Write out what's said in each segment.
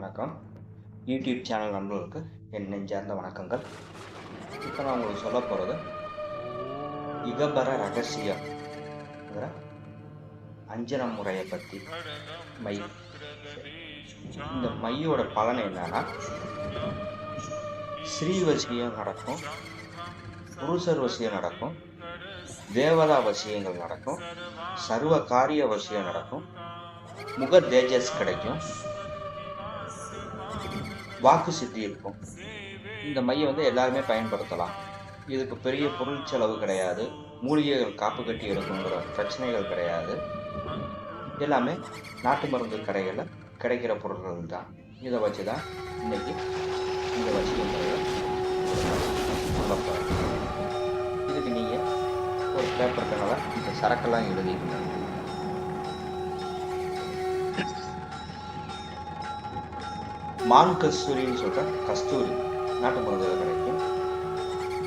வணக்கம். YouTube channel நண்பர்களுக்கு என் நெஞ்சார்ந்த வணக்கங்கள். இப்போ நான் உங்களுக்கு சொல்ல போகிறது இகபர ரகசியங்கிற அஞ்சன முறையை பற்றி. மை இந்த மையோட பலன் என்னன்னா, ஸ்ரீவசியம் நடக்கும், புருஷர் வசியம் நடக்கும், தேவதா வசியங்கள் நடக்கும், சர்வ காரிய வசியம் நடக்கும், முக தேஜஸ் கிடைக்கும், வாக்கு சித்தி இருக்கும். இந்த மையை எல்லாருமே பயன்படுத்தலாம். இதுக்கு பெரிய பொருள் செலவு கிடையாது, மூலிகைகள் காப்பு கட்டி எடுக்குங்கிற பிரச்சனைகள் கிடையாது. எல்லாமே நாட்டு மருந்து கடைகளில் கிடைக்கிற பொருட்கள் தான். இதை வச்சு தான் இன்னைக்கு இந்த வசிய முறையை சொல்லப்போம். இதுக்கு நீங்கள் ஒரு பேப்பர் கனவை இந்த சரக்கெல்லாம் எழுதிக்கணும். மான் கஸ்தூரின்னு சொல்கிற கஸ்தூரி நாட்டு மருந்துகள் கிடைக்கும்.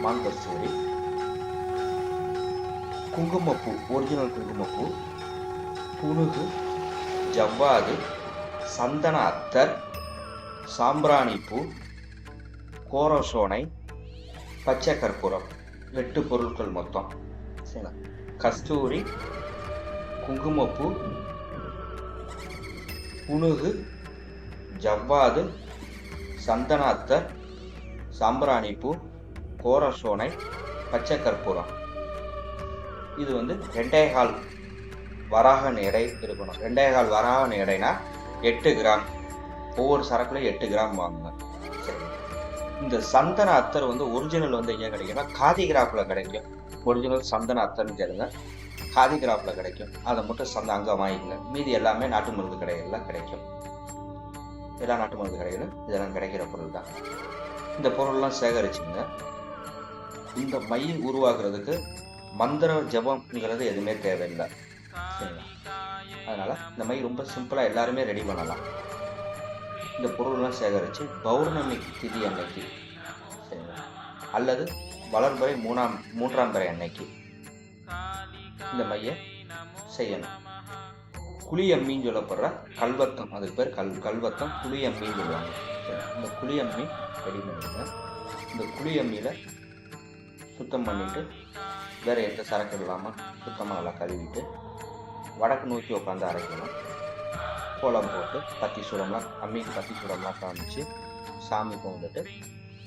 மான் கஸ்தூரி, குங்குமப்பூ, ஒரிஜினல் குங்குமப்பூ, புனுகு, ஜவ்வாது, சந்தன அத்தர், சாம்பிராணி பூ, கோரசோனை, பச்சை கற்பூரம், 8 பொருட்கள் மொத்தம். சரிங்களா? கஸ்தூரி, குங்குமப்பூ, புனுகு, ஜவ்வாது, சந்தன அத்தர், சாம்பிராணி பூ, கோரசோனை, பச்சை கற்பூரம். இது 2.25 வராகன் எடை இருக்கணும். 2.25 வராகன் எடைனா 8 கிராம். ஒவ்வொரு சரக்குலையும் 8 கிராம் வாங்குங்க. சரி, இந்த சந்தன அத்தர் ஒரிஜினல் எங்கே கிடைக்கும்னா காதி கிராஃபில் கிடைக்கும். ஒரிஜினல் சந்தன அத்தர்னு கேளுங்க, காதி கிராஃபில் கிடைக்கும். அதை மட்டும் அங்கே வாங்கிக்கங்க. மீதி எல்லாமே நாட்டு மருந்து கடைகளில் கிடைக்கும். எல்லா நாட்டு மருந்து கடைகளும் இதெல்லாம் கிடைக்கிற பொருள் தான். இந்த பொருள்லாம் சேகரிச்சுங்க. இந்த மை உருவாக்குறதுக்கு மந்திர ஜபம்ங்கிறது எதுவுமே தேவையில்லை. சரிங்களா? அதனால இந்த மை ரொம்ப சிம்பிளாக எல்லாருமே ரெடி பண்ணலாம். இந்த பொருள்லாம் சேகரித்து பௌர்ணமி திதி அன்னைக்கு, சரிங்களா, அல்லது வளர்பறை 3ஆம் பறை அன்னைக்கு இந்த மையை செய்யணும். குளியம்மின்னு சொல்லப்படுற கல்வத்தம், அதுக்கு பேர் கல்வத்தம், குளியம்மின்னு சொல்லுவாங்க. இந்த குளியம்மி ரெடி பண்ணிடுங்க. இந்த குளியம்மியில் சுத்தம் பண்ணிவிட்டு வேறு எந்த சரக்கு இல்லாமல் சுத்தமாக நல்லா கழுவிட்டு வடக்கு நோக்கி உட்காந்து அரைக்கணும். கோலம் போட்டு பத்தி சுடம்லாம், அம்மிக்கு பத்தி சுடம்லாம் காமிச்சு சாமி கும்பிட்டுட்டு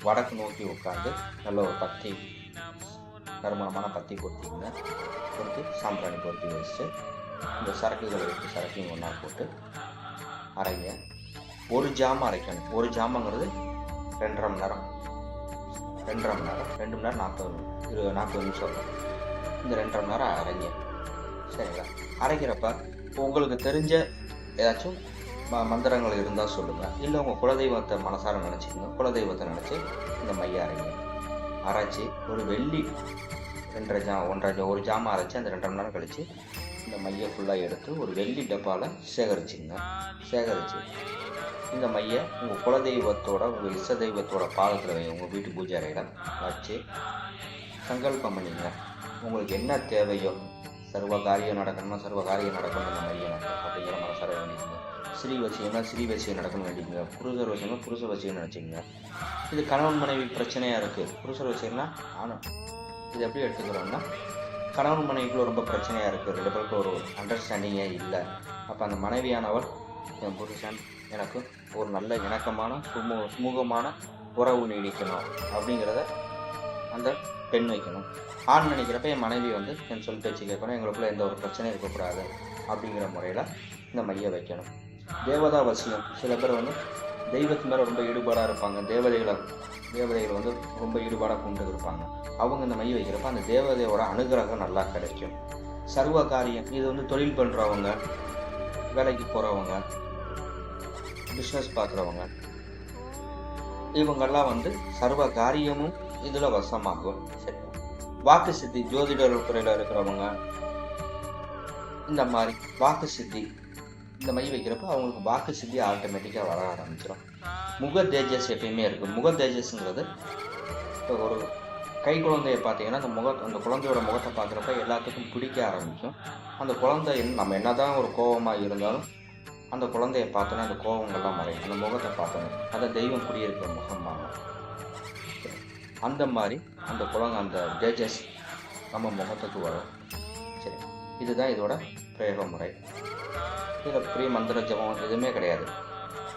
வடக்கு நோக்கி உட்காந்து நல்ல ஒரு பத்தி, நறுமணமான பத்தி பொருத்திங்க. பொறுத்து சாம்பிராணி பொருத்தி வச்சுட்டு இந்த சரக்குகளை வச்சு சரக்கையும் ஒன்றா போட்டு அரைங்க. ஒரு ஜாமம் அரைக்கணும். ஒரு ஜாமங்கிறது 2.5 மணி நேரம். 2.5 மணி நேரம், 2 மணி நேரம் 40 நிமிஷம். இந்த 2.5 மணி நேரம் அரைங்க. சரிங்களா? அரைக்கிறப்ப உங்களுக்கு தெரிஞ்ச ஏதாச்சும் மந்திரங்கள் இருந்தால் சொல்லுங்கள். இல்லை உங்கள் குலதெய்வத்தை மனசார நினச்சிக்கோங்க. குலதெய்வத்தை நினச்சி இந்த மையை அரைங்க. அரைச்சி ஒரு வெள்ளி 1 ஜாமம் அரைச்சி அந்த 2.5 மணி நேரம் கழித்து இந்த மையை ஃபுல்லாக எடுத்து ஒரு வெள்ளி டப்பாவில் சேகரிச்சுங்க. சேகரித்து இந்த மையை உங்கள் குலதெய்வத்தோட, உங்கள் இஷ்ட தெய்வத்தோட பாதத்தில் வை. உங்கள் வீட்டு பூஜை அறையில் வச்சு சங்கல்பம் பண்ணிங்க. உங்களுக்கு என்ன தேவையோ, சர்வ காரியம் நடக்கணும்னா சர்வ காரியம் நடக்கணும் இந்த மையை அப்படிங்கிற மனசார வேண்டிங்க. ஸ்ரீ வசியம்னா ஸ்ரீ வசியம் நடக்கணும்னு வேண்டிங்க. புருஷர் வசியம்னா புருஷ வசியம் நினச்சிங்க. இது கணவன் மனைவி பிரச்சனையாக இருக்குது. புருஷர் வசியம்னா ஆணும். இது எப்படி எடுத்துக்கிறோம்னா, கணவன் மனைவிக்குள்ள ரொம்ப பிரச்சனையாக இருக்குது, 2 பேருக்கு ஒரு அண்டர்ஸ்டாண்டிங்கே இல்லை. அப்போ அந்த மனைவியானவர், என் புருஷன் எனக்கு ஒரு நல்ல இணக்கமான சுமூகமான உறவு நீடிக்கணும் அப்படிங்கிறத அந்த பெண் வைக்கணும். ஆண் நினைக்கிறப்ப என் மனைவி என் சொல் பேச்சு கேட்கணும், எங்களுக்குள்ள எந்த ஒரு பிரச்சனையும் இருக்கக்கூடாது அப்படிங்கிற முறையில் இந்த மையை வைக்கணும். தேவதா வசியம், சில பேர் தெய்வத்து மேலே ரொம்ப ஈடுபாடாக இருப்பாங்க. தேவதைகள் ரொம்ப ஈடுபாடாக கொண்டு இருப்பாங்க. அவங்க இந்த மைய வைக்கிறப்ப அந்த தேவதையோட அனுகிரகம் நல்லா கிடைக்கும். சர்வ காரியம், இது தொழில் பண்ணுறவங்க, வேலைக்கு போகிறவங்க, பிஸ்னஸ் பார்க்குறவங்க, இவங்கெல்லாம் சர்வ காரியமும் இதில் வசமாகும். சரி, வாக்கு சித்தி, ஜோதிடர் துறையில் இருக்கிறவங்க இந்த மாதிரி வாக்கு சித்தி இந்த மை வைக்கிறப்ப அவங்களுக்கு வாக்கு சித்தி ஆட்டோமேட்டிக்காக வர ஆரம்பிச்சிடும். முக தேஜஸ் எப்பயுமே இருக்குது. முக தேஜஸ்ங்கிறது இப்போ ஒரு கை குழந்தைய பார்த்தீங்கன்னா அந்த குழந்தையோட முகத்தை பார்க்குறப்ப எல்லாத்துக்கும் பிடிக்க ஆரம்பிக்கும். அந்த குழந்தை நம்ம என்ன தான் ஒரு கோபமாக இருந்தாலும் அந்த குழந்தைய பார்த்தோன்னே அந்த கோபங்கள்லாம் மறையும். அந்த முகத்தை பார்த்தோன்னே அந்த தெய்வம் குடியிருக்கிற முகம்பாங்க. அந்த மாதிரி அந்த குழந்தை அந்த தேஜஸ் நம்ம முகத்துக்கு வரும். சரி, இதுதான் இதோட பிரயோக முறை. இதில் பெரிய மந்திர ஜபம் எதுவுமே கிடையாது.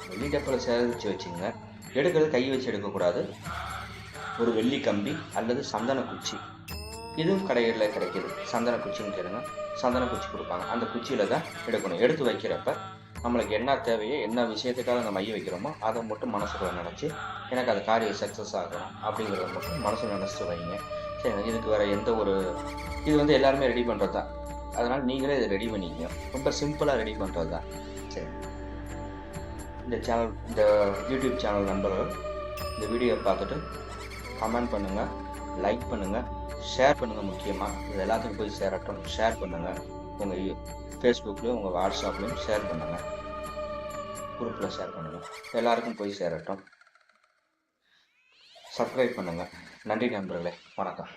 வெள்ளி டப்பில் சேகரித்து வச்சுங்க. எடுக்கிறது கை வச்சு எடுக்கக்கூடாது. ஒரு வெள்ளி கம்பி அல்லது சந்தன குச்சி, இதுவும் கடைகளில் கிடைக்கிது. சந்தன குச்சின்னு கேளுங்க, சந்தன குச்சி கொடுப்பாங்க. அந்த குச்சியில் தான் எடுக்கணும். எடுத்து வைக்கிறப்ப நம்மளுக்கு என்ன தேவையோ, என்ன விஷயத்துக்காக நம்ம மைய வைக்கிறோமோ அதை மட்டும் மனசுக்குள்ள நினச்சி, எனக்கு அது காரியம் சக்ஸஸ் ஆகணும் அப்படிங்கிறத மட்டும் மனசில் நினச்சிட்டு வைங்க. சரி, இதுக்கு வேறு எந்த ஒரு இது வந்து எல்லாருமே ரெடி பண்ணுறது தான். அதனால் நீங்களே இதை ரெடி பண்ணிக்கங்க. ரொம்ப சிம்பிளாக ரெடி பண்ணுறது தான். சரி, இந்த யூடியூப் சேனல் நண்பர்கள் இந்த வீடியோ பார்த்துட்டு கமெண்ட் பண்ணுங்கள், லைக் பண்ணுங்கள், ஷேர் பண்ணுங்கள். முக்கியமாக இது எல்லாத்துக்கும் போய் சேரட்டும். ஷேர் பண்ணுங்கள். உங்கள் ஃபேஸ்புக்லேயும் உங்கள் வாட்ஸ்அப்லேயும் ஷேர் பண்ணுங்கள். குரூப்பில் ஷேர் பண்ணுங்கள். எல்லாருக்கும் போய் சேரட்டும். சப்ஸ்கிரைப் பண்ணுங்கள். நன்றி நண்பர்களே. வணக்கம்.